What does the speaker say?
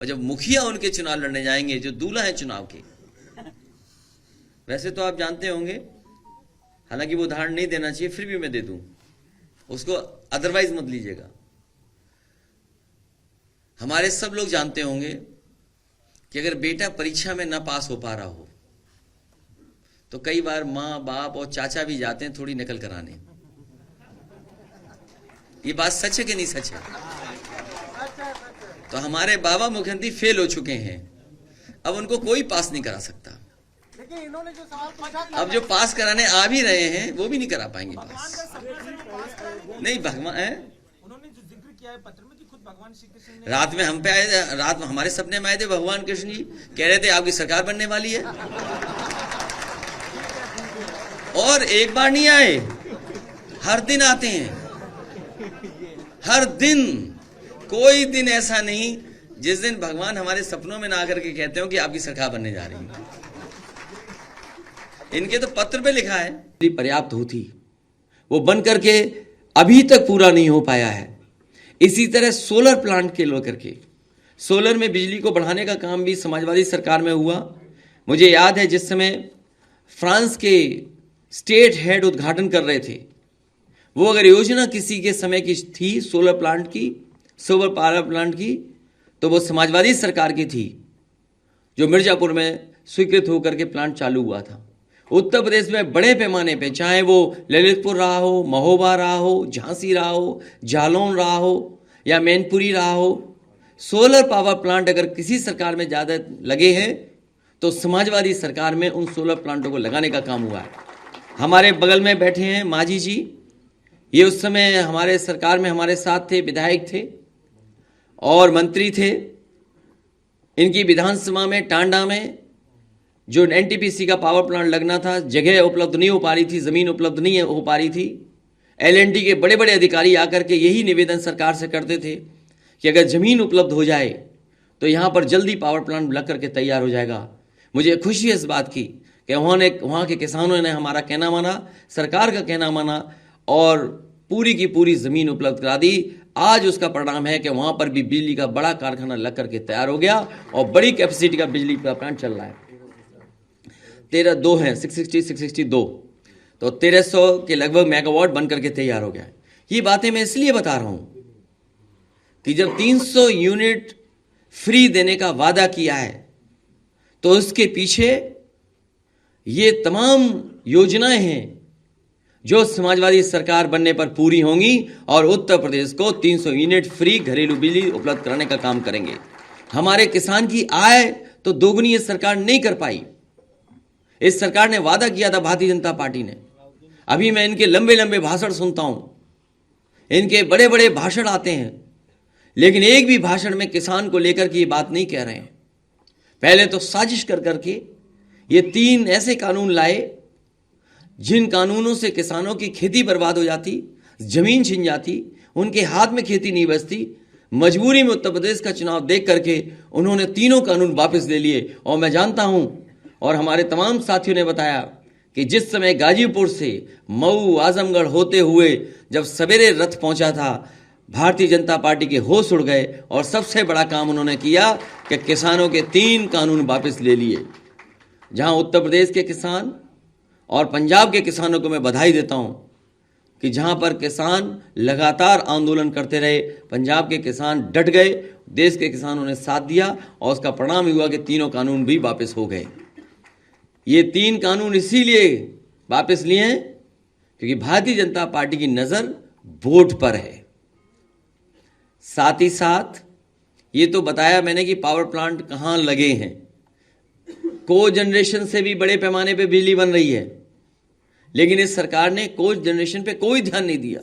और जब मुखिया उनके चुनाव लड़ने जाएंगे, जो दूल्हा है चुनाव के, वैसे तो आप जानते होंगे, हालांकि वो उदाहरण नहीं देना चाहिए, फिर भी मैं दे दूं उसको, अदरवाइज मत लीजिएगा। हमारे सब लोग जानते होंगे कि अगर बेटा परीक्षा में ना पास हो पा रहा हो तो कई बार माँ बाप और चाचा भी जाते हैं थोड़ी नकल कराने। ये बात सच है कि नहीं सच है? तो हमारे बाबा मुख्यमंत्री फेल हो चुके हैं, अब उनको कोई पास नहीं करा सकता। लेकिन इन्होंने जो सवाल पूछा, अब जो पास कराने आ भी रहे हैं वो भी नहीं करा पाएंगे पास। नहीं, भगवान है, उन्होंने जो जिक्र किया है पत्र में कि खुद भगवान श्री कृष्ण ने रात में हम पे आए, रात में हमारे सपने में आए थे भगवान कृष्ण जी, कह रहे थे आपकी सरकार बनने वाली है, और एक बार नहीं आए, हर दिन आते हैं, हर दिन। कोई दिन ऐसा नहीं जिस दिन भगवान हमारे सपनों में ना आकर के कहते हो कि आपकी सरकार बनने जा रही है। इनके तो पत्र पे लिखा है पर्याप्त होती, वो बन करके अभी तक पूरा नहीं हो पाया है। इसी तरह सोलर प्लांट के लेकर के, सोलर में बिजली को बढ़ाने का काम भी समाजवादी सरकार में हुआ। मुझे याद है जिस समय फ्रांस के स्टेट हेड उद्घाटन कर रहे थे, वो अगर योजना किसी के समय की थी सोलर प्लांट की, सोलर पावर प्लांट की, तो वो समाजवादी सरकार की थी, जो मिर्जापुर में स्वीकृत होकर के प्लांट चालू हुआ था। उत्तर प्रदेश में बड़े पैमाने पे, चाहे वो ललितपुर रहा हो, महोबा रहा हो, झांसी रहा हो, जालौन रहा हो या मैनपुरी रहा हो, सोलर पावर प्लांट अगर किसी सरकार में ज़्यादा लगे हैं तो समाजवादी सरकार में उन सोलर प्लांटों को लगाने का काम हुआ है। हमारे बगल में बैठे हैं मांझी जी, ये उस समय हमारे सरकार में हमारे साथ थे, विधायक थे और मंत्री थे। इनकी विधानसभा में टांडा में जो एनटीपीसी का पावर प्लांट लगना था, जगह उपलब्ध नहीं हो पा रही थी, ज़मीन उपलब्ध नहीं हो पा रही थी। एलएनटी के बड़े बड़े अधिकारी आकर के यही निवेदन सरकार से करते थे कि अगर ज़मीन उपलब्ध हो जाए तो यहाँ पर जल्दी पावर प्लांट लग करके तैयार हो जाएगा। मुझे खुशी है इस बात की कि वहाँ के किसानों ने हमारा कहना माना, सरकार का कहना माना और पूरी की पूरी ज़मीन उपलब्ध करा दी। आज उसका परिणाम है कि वहाँ पर भी बिजली का बड़ा कारखाना लग करके तैयार हो गया और बड़ी कैपेसिटी का बिजली का प्लांट चल रहा है। 13 हैं 662, तो 1300 के लगभग मेगावाट बन करके तैयार हो गया है। ये बातें मैं इसलिए बता रहा हूँ कि जब 300 यूनिट फ्री देने का वादा किया है तो उसके पीछे ये तमाम योजनाएं हैं जो समाजवादी सरकार बनने पर पूरी होंगी और उत्तर प्रदेश को 300 यूनिट फ्री घरेलू बिजली उपलब्ध कराने का काम करेंगे। हमारे किसान की आय तो दोगुनी ये सरकार नहीं कर पाई। इस सरकार ने वादा किया था, भारतीय जनता पार्टी ने, अभी मैं इनके लंबे लंबे भाषण सुनता हूं, इनके बड़े बड़े भाषण आते हैं, लेकिन एक भी भाषण में किसान को लेकर के ये बात नहीं कह रहे हैं। पहले तो साजिश कर करके ये 3 ऐसे कानून लाए जिन कानूनों से किसानों की खेती बर्बाद हो जाती, जमीन छिन जाती, उनके हाथ में खेती नहीं बचती। मजबूरी में उत्तर प्रदेश का चुनाव देख करके उन्होंने तीनों कानून वापस ले लिए। और मैं जानता हूं और हमारे तमाम साथियों ने बताया कि जिस समय गाजीपुर से मऊ आजमगढ़ होते हुए जब सवेरे रथ पहुंचा था, भारतीय जनता पार्टी के होश उड़ गए और सबसे बड़ा काम उन्होंने किया कि किसानों के 3 कानून वापस ले लिए। जहां उत्तर प्रदेश के किसान और पंजाब के किसानों को मैं बधाई देता हूं कि जहां पर किसान लगातार आंदोलन करते रहे, पंजाब के किसान डट गए, देश के किसानों ने साथ दिया और उसका परिणाम हुआ कि तीनों कानून भी वापस हो गए। ये 3 कानून इसीलिए वापस लिए हैं क्योंकि भारतीय जनता पार्टी की नज़र वोट पर है। साथ ही साथ ये तो बताया मैंने कि पावर प्लांट कहाँ लगे हैं। को जनरेशन से भी बड़े पैमाने पे बिजली बन रही है, लेकिन इस सरकार ने को जनरेशन पे कोई ध्यान नहीं दिया।